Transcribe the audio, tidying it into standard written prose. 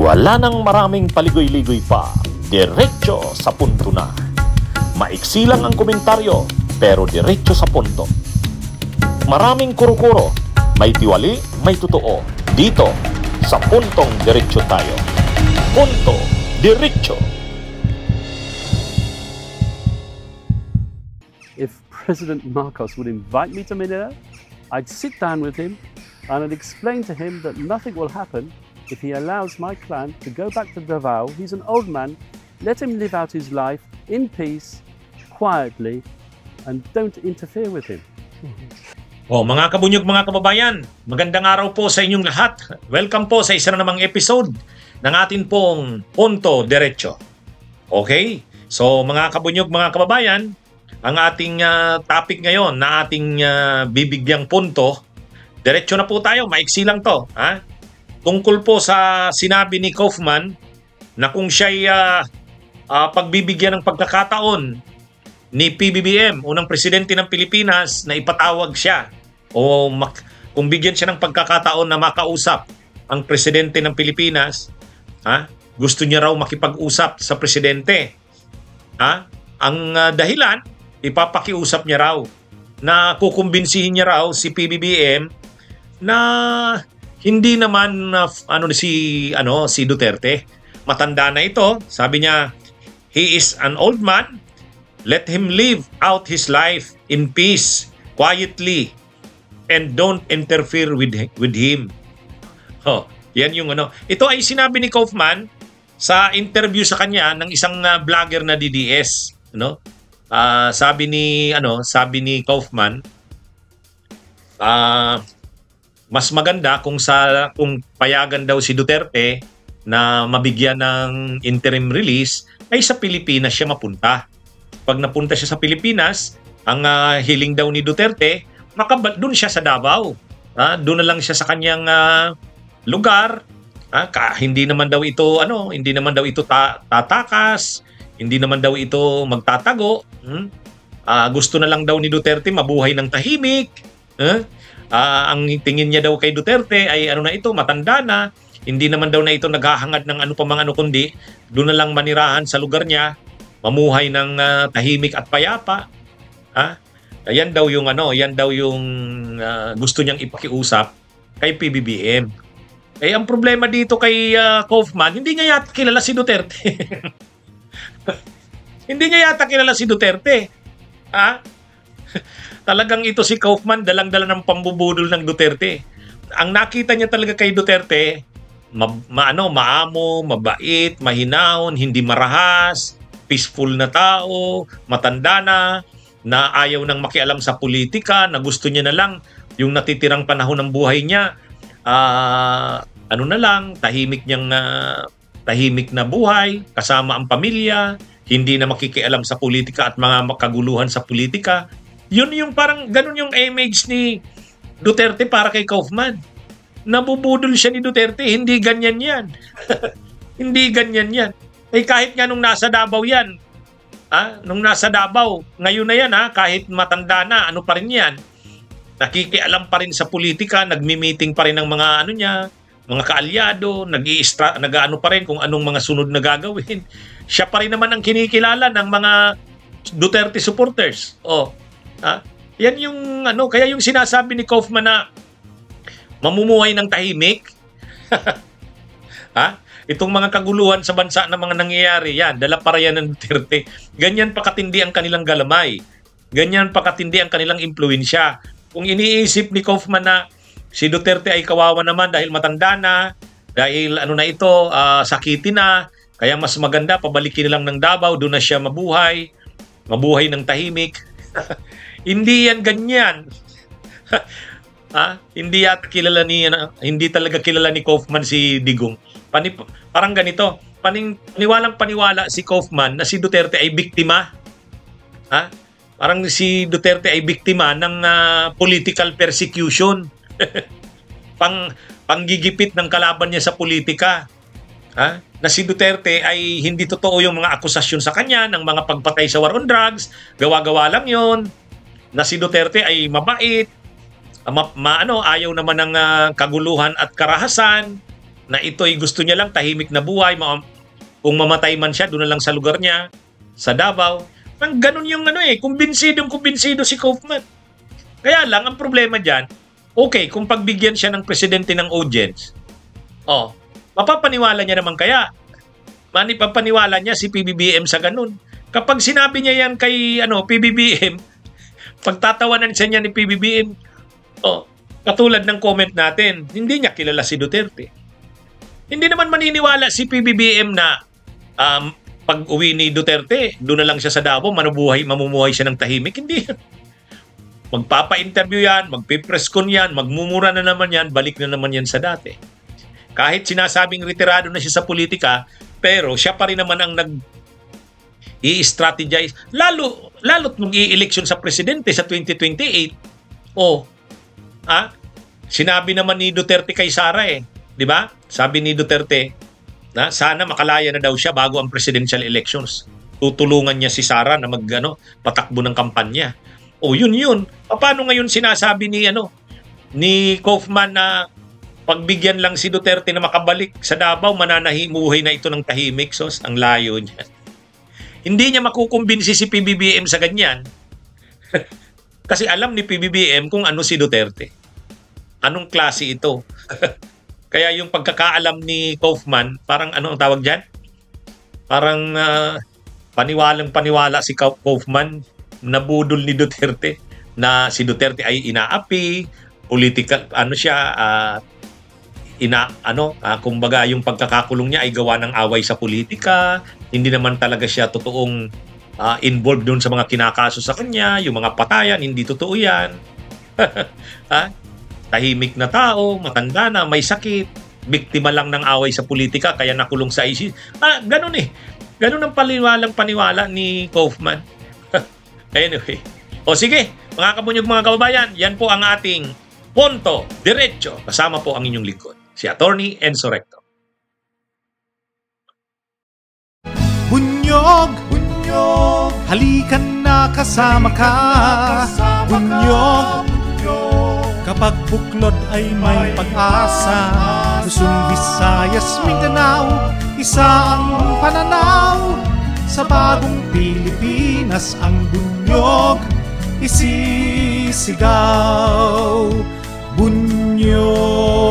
Wala nang maraming paligoy-ligoy pa, diretso sa punto na. Maiksi lang ang komentaryo, pero diretso sa punto. Maraming kuro-kuro, may tiwali, may totoo. Dito, sa Puntong Diretso tayo. Punto Diretso. If President Marcos would invite me to Manila, I'd sit down with him and I'd explain to him that nothing will happen if he allows my clan to go back to Davao. He's an old man. Let him live out his life in peace, quietly, and don't interfere with him. Mga kabunyog, mga kababayan, magandang araw po sa inyong lahat. Welcome po sa isa na namang episode ng atin pong Punto Diretso. Okay? So mga kabunyog, mga kababayan, ang ating topic ngayon na ating bibigyang punto, diretso na po tayo, maiksi lang to. Ha? Tungkol po sa sinabi ni Kaufman na kung siya'y pagbibigyan ng pagkakataon ni PBBM, unang presidente ng Pilipinas, na ipatawag siya o kung bigyan siya ng pagkakataon na makausap ang presidente ng Pilipinas, gusto niya raw makipag-usap sa presidente. Ang dahilan, ipapakiusap niya raw na kukumbinsihin niya raw si PBBM na hindi naman si Duterte. Matanda na ito. Sabi niya, he is an old man. Let him live out his life in peace, quietly, and don't interfere with him. Yan yung Ito ay sinabi ni Kaufman sa interview sa kanya ng isang vlogger na DDS. Sabi ni Kaufman, mas maganda kung payagan daw si Duterte na mabigyan ng interim release ay sa Pilipinas siya mapunta. Pag napunta siya sa Pilipinas, ang hiling daw ni Duterte, doon siya sa Davao. Doon na lang siya sa kanyang lugar. Hindi naman daw ito tatakas, hindi naman daw ito magtatago. Gusto na lang daw ni Duterte mabuhay ng tahimik. Ang tingin niya daw kay Duterte ay matanda na. Hindi naman daw na ito naghahangad ng kundi doon na lang manirahan sa lugar niya, mamuhay ng tahimik at payapa. Yan daw yung gusto niyang ipakiusap kay PBBM. Ang problema dito kay Kaufman, hindi niya yata kilala si Duterte. Hindi niya yata kilala si Duterte. Talagang ito si Kaufman, dalang-dala ng pambubudol ng Duterte. Ang nakita niya talaga kay Duterte, maamo, mabait, mahinahon, hindi marahas, peaceful na tao, matanda na ayaw nang makialam sa politika, na gusto niya na lang yung natitirang panahon ng buhay niya, tahimik na buhay, kasama ang pamilya, hindi na makikialam sa politika at mga makaguluhan sa politika. Yun yung ganun yung image ni Duterte para kay Kaufman. Nabubudol siya ni Duterte, hindi ganyan yan. Hindi ganyan yan. Kahit nga nung nasa Davao yan, ngayon na yan, kahit matanda na, pa rin yan. Nakikialam pa rin sa politika, nagmi-meeting pa rin ng mga mga kaalyado, pa rin kung anong mga sunod na gagawin. Siya pa rin naman ang kinikilala ng mga Duterte supporters. Yan yung kaya yung sinasabi ni Kaufman na mamumuhay ng tahimik. Itong mga kaguluhan sa bansa na mga nangyayari, yan, dala para yan ng Duterte. Ganyan pa katindi ang kanilang galamay. Ganyan pa katindi ang kanilang impluwensya. Kung iniisip ni Kaufman na si Duterte ay kawawa naman dahil matanda na, dahil sakitin na, kaya mas maganda, pabalikin na lang ng Davao, doon na siya mabuhay ng tahimik. Hindi yan ganyan. Hindi talaga kilala ni Kaufman si Digong. Parang ganito, paniwalang-paniwala si Kaufman na si Duterte ay biktima. Parang si Duterte ay biktima ng political persecution. Panggigipit ng kalaban niya sa politika. Na si Duterte ay hindi totoo yung mga akusasyon sa kanya ng mga pagpatay sa war on drugs, gawa-gawa lang yon. Na si Duterte ay mabait, ayaw naman ng kaguluhan at karahasan. na ito'y gusto niya lang tahimik na buhay, kung mamatay man siya, doon na lang sa lugar niya, sa Davao. Ang ganun yung kumbinsidong-kumbinsido si Kaufman. Kaya lang, ang problema dyan, okay, kung pagbigyan siya ng presidente ng audience, mapapaniwala niya naman kaya. Manipapaniwala niya si PBBM sa ganun. Kapag sinabi niya yan kay PBBM, pagtatawanan siya niya ni PBBM, katulad ng comment natin, hindi niya kilala si Duterte. Hindi naman maniniwala si PBBM na pag uwi ni Duterte, doon na lang siya sa Davao, mamumuhay siya ng tahimik. Hindi. Magpapa-interview yan, magpipress con yan, magmumura na naman yan, balik na naman yan sa dati. Kahit sinasabing retirado na siya sa politika, pero siya pa rin naman ang i-strategize. Lalo't nung i-election sa presidente sa 2028, sinabi naman ni Duterte kay Sara di ba? Sabi ni Duterte na sana makalaya na daw siya bago ang presidential elections. Tutulungan niya si Sara na patakbo ng kampanya. Yun. Paano ngayon sinasabi ni Kaufman na pagbigyan lang si Duterte na makabalik sa Davao, mananahimuhay na ito ng tahimik? Sos, ang layo niya. Hindi niya makukumbinsi si PBBM sa ganyan. Kasi alam ni PBBM kung ano si Duterte. Anong klase ito? Kaya yung pagkakaalam ni Kaufman, parang ang tawag dyan? Parang paniwalang-paniwala si Kaufman, nabudol ni Duterte, na si Duterte ay inaapi, political, kumbaga yung pagkakakulong niya ay gawa ng away sa politika, hindi naman talaga siya totoong involved doon sa mga kinakaso sa kanya, yung mga patayan, hindi totoo yan. Tahimik na tao, matanda na, may sakit, biktima lang ng away sa politika, kaya nakulong sa ICC. Ganun Ganun ang paniwala ni Kaufman. Anyway. Sige, mga kabunyog, mga kababayan, yan po ang ating Punto Diretso. Kasama po ang inyong lingkod, si Attorney Enzo Recto. Bunyog, halikan na kasama ka. Bunyog, kapag buklod ay may pag-asa. Luzon, Visayas, Mindanao, isa ang pananaw. Sa bagong Pilipinas ang bunyog isisigaw. Bunyog.